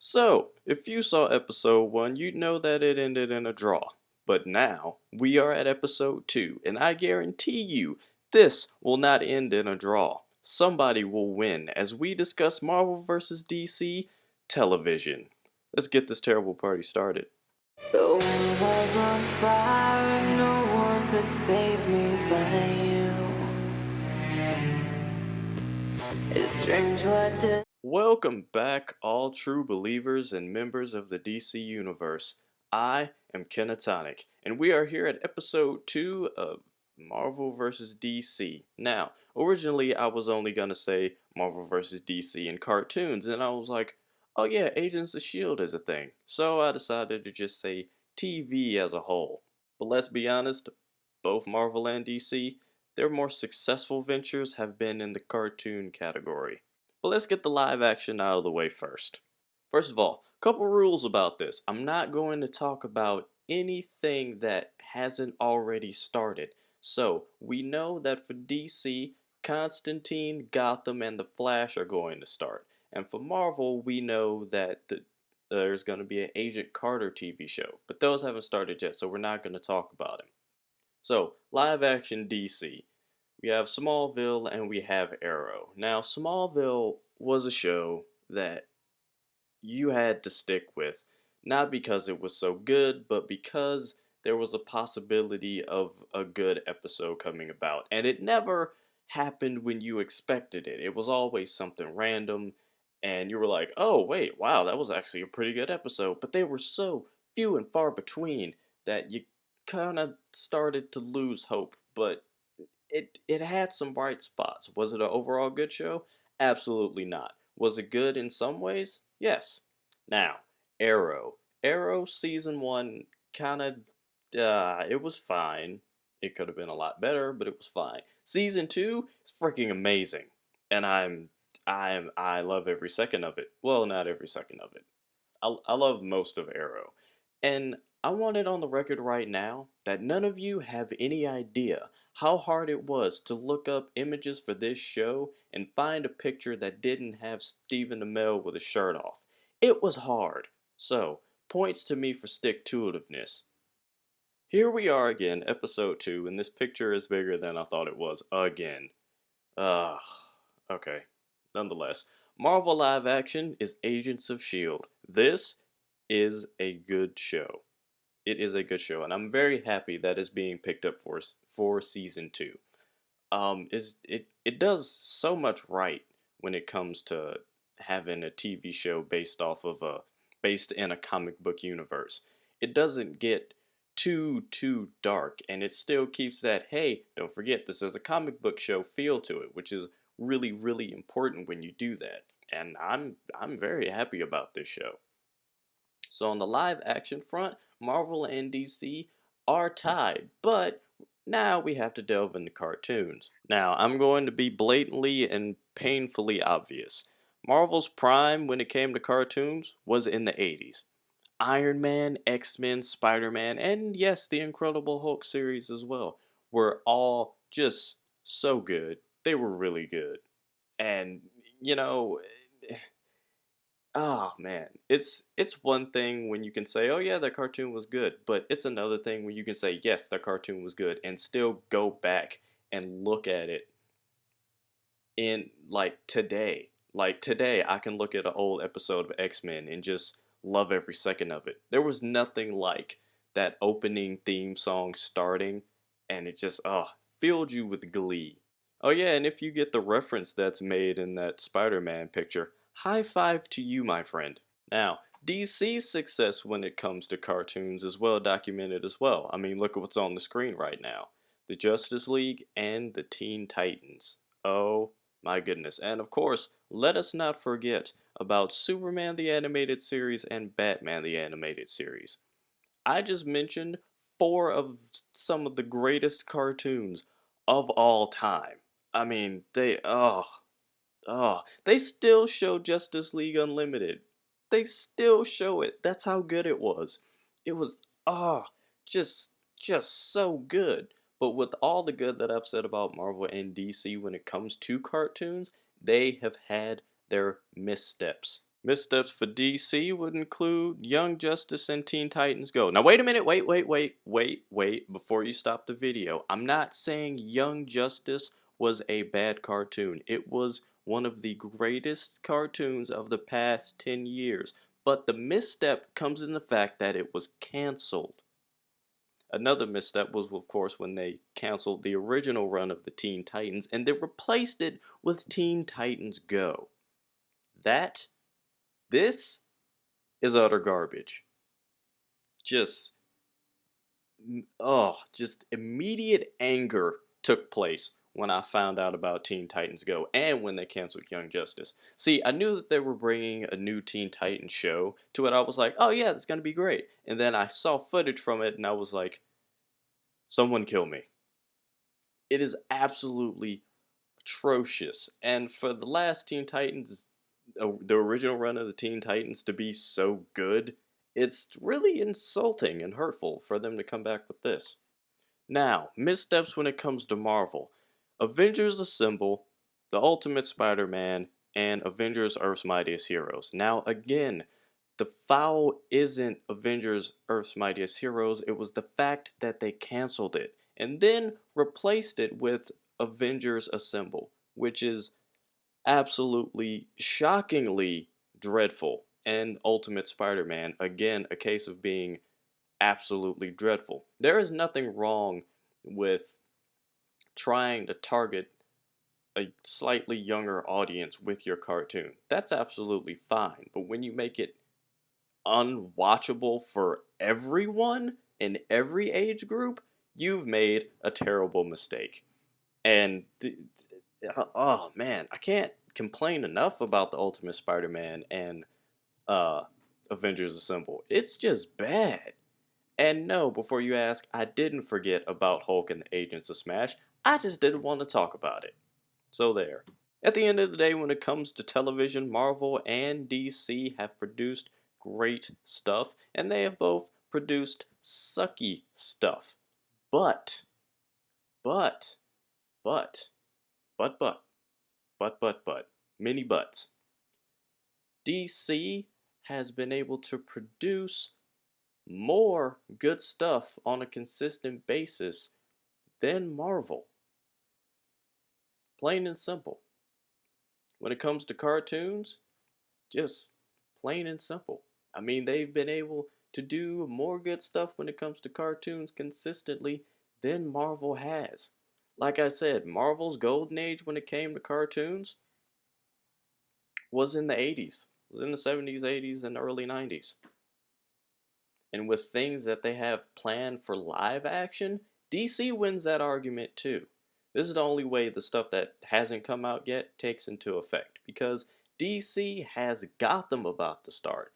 So, if you saw episode 1, you'd know that it ended in a draw. But now, we are at episode 2, and I guarantee you, this will not end in a draw. Somebody will win as we discuss Marvel vs. DC television. Let's get this terrible party started. The world was on fire, no one could save me but you. It's strange what did. Welcome back, all true believers and members of the DC Universe. I am Kenatonic, and we are here at episode 2 of Marvel vs. DC. Now, originally I was only going to say Marvel vs. DC in cartoons, and I was like, oh yeah, Agents of S.H.I.E.L.D. is a thing. So I decided to just say TV as a whole. But let's be honest, both Marvel and DC, their more successful ventures have been in the cartoon category. But let's get the live action out of the way first. First of all, a couple rules about this. I'm not going to talk about anything that hasn't already started. So, we know that for DC, Constantine, Gotham, and The Flash are going to start. And for Marvel, we know that there's going to be an Agent Carter TV show. But those haven't started yet, so we're not going to talk about them. So, live action DC. We have Smallville and we have Arrow. Now, Smallville was a show that you had to stick with, not because it was so good, but because there was a possibility of a good episode coming about. And it never happened when you expected it. It was always something random, and you were like, oh, wait, wow, that was actually a pretty good episode. But they were so few and far between that you kind of started to lose hope. But it had some bright spots. Was it an overall good show? Absolutely not. Was it good in some ways? Yes. Now, Arrow. Arrow season 1 kind of it was fine. It could have been a lot better, but it was fine. Season 2 is freaking amazing. And I love every second of it. Well, not every second of it. I love most of Arrow. And I want it on the record right now that none of you have any idea how hard it was to look up images for this show and find a picture that didn't have Stephen Amell with his shirt off. It was hard. So, points to me for stick-to-itiveness. Here we are again, episode 2, and this picture is bigger than I thought it was again. Ugh. Okay. Nonetheless, Marvel live action is Agents of S.H.I.E.L.D. This is a good show. It is a good show, and I'm very happy that it's being picked up for season 2. It does so much right when it comes to having a TV show based in a comic book universe. It doesn't get too dark, and it still keeps that, hey, don't forget this is a comic book show feel to it, which is really important when you do that. And I'm very happy about this show. So on the live action front, Marvel and DC are tied, but now we have to delve into cartoons. Now, I'm going to be blatantly and painfully obvious. Marvel's prime when it came to cartoons was in the 80s. Iron Man, X-Men, Spider-Man, and yes, the Incredible Hulk series as well were all just so good. They were really good. And, you know, oh man, it's one thing when you can say, "Oh yeah, that cartoon was good," but it's another thing when you can say, "Yes, that cartoon was good," and still go back and look at it in like today. Like today, I can look at an old episode of X-Men and just love every second of it. There was nothing like that opening theme song starting, and it just filled you with glee. Oh yeah, and if you get the reference that's made in that Spider-Man picture, high five to you, my friend. Now, DC's success when it comes to cartoons is well documented as well. I mean, look at what's on the screen right now. The Justice League and the Teen Titans. Oh my goodness. And of course, let us not forget about Superman the Animated Series and Batman the Animated Series. I just mentioned 4 of some of the greatest cartoons of all time. I mean, they still show Justice League Unlimited. They still show it. That's how good it was. It was, just, just so good. But with all the good that I've said about Marvel and DC when it comes to cartoons, they have had their missteps. Missteps for DC would include Young Justice and Teen Titans Go. Now, wait a minute, wait, before you stop the video. I'm not saying Young Justice was a bad cartoon. It was one of the greatest cartoons of the past 10 years. But the misstep comes in the fact that it was canceled. Another misstep was, of course, when they canceled the original run of the Teen Titans and they replaced it with Teen Titans Go. This is utter garbage. Just, just immediate anger took place when I found out about Teen Titans Go and when they canceled Young Justice. See, I knew that they were bringing a new Teen Titans show to it. I was like, oh yeah, that's going to be great. And then I saw footage from it and I was like, someone kill me. It is absolutely atrocious. And for the last Teen Titans, the original run of the Teen Titans to be so good, it's really insulting and hurtful for them to come back with this. Now, missteps when it comes to Marvel. Avengers Assemble, The Ultimate Spider-Man, and Avengers Earth's Mightiest Heroes. Now, again, the foul isn't Avengers Earth's Mightiest Heroes, it was the fact that they canceled it and then replaced it with Avengers Assemble, which is absolutely shockingly dreadful. And Ultimate Spider-Man, again, a case of being absolutely dreadful. There is nothing wrong with trying to target a slightly younger audience with your cartoon. That's absolutely fine. But when you make it unwatchable for everyone in every age group, you've made a terrible mistake. And oh man, I can't complain enough about the Ultimate Spider-Man and Avengers Assemble. It's just bad. And no, before you ask, I didn't forget about Hulk and the Agents of Smash. I just didn't want to talk about it. So there. At the end of the day, when it comes to television, Marvel and DC have produced great stuff, and they have both produced sucky stuff. But, but, but, but, but, many buts. DC has been able to produce more good stuff on a consistent basis than Marvel. Plain and simple. When it comes to cartoons, just plain and simple. I mean, they've been able to do more good stuff when it comes to cartoons consistently than Marvel has. Like I said, Marvel's golden age when it came to cartoons was in the 80s. It was in the 70s, 80s, and early 90s. And with things that they have planned for live action, DC wins that argument too. This is the only way the stuff that hasn't come out yet takes into effect, because DC has Gotham about to start,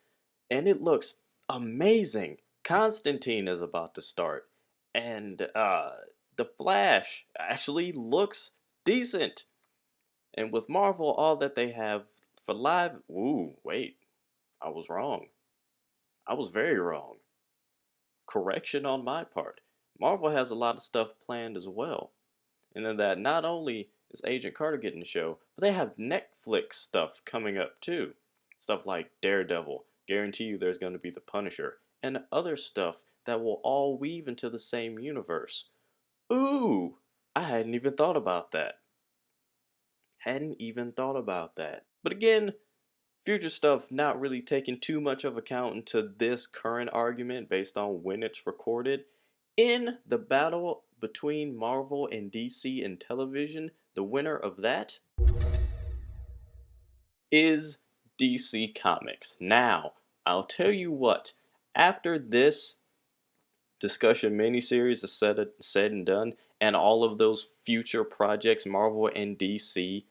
and it looks amazing. Constantine is about to start, and The Flash actually looks decent. And with Marvel, all that they have for live... Ooh, wait. I was wrong. I was very wrong. Correction on my part. Marvel has a lot of stuff planned as well. And then that not only is Agent Carter getting the show, but they have Netflix stuff coming up too. Stuff like Daredevil, guarantee you there's going to be the Punisher, and other stuff that will all weave into the same universe. Ooh, I hadn't even thought about that. But again, future stuff not really taking too much of account into this current argument based on when it's recorded. In the battle between Marvel and DC in television, the winner of that is DC Comics. Now, I'll tell you what, after this discussion miniseries is said and done, and all of those future projects Marvel and DC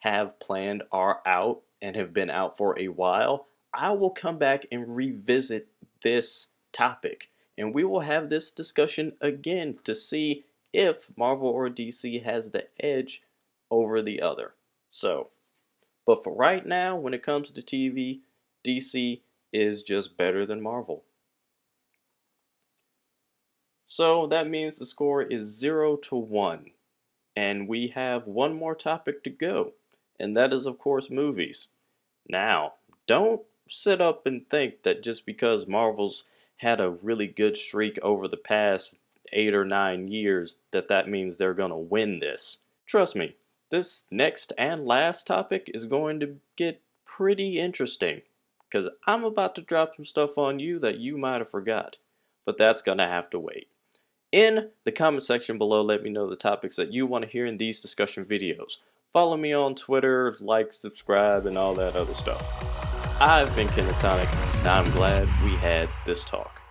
have planned are out and have been out for a while, I will come back and revisit this topic. And we will have this discussion again to see if Marvel or DC has the edge over the other. So, but for right now, when it comes to TV, DC is just better than Marvel. So that means the score is 0-1. And we have one more topic to go. And that is, of course, movies. Now, Don't sit up and think that just because Marvel's had a really good streak over the past 8 or 9 years that means they're gonna win this. Trust me, this next and last topic is going to get pretty interesting because I'm about to drop some stuff on you that you might have forgot, but that's gonna have to wait. In the comment section below, let me know the topics that you want to hear in these discussion videos. Follow me on Twitter, like, subscribe, and all that other stuff. I've been Kenatonic, and I'm glad we had this talk.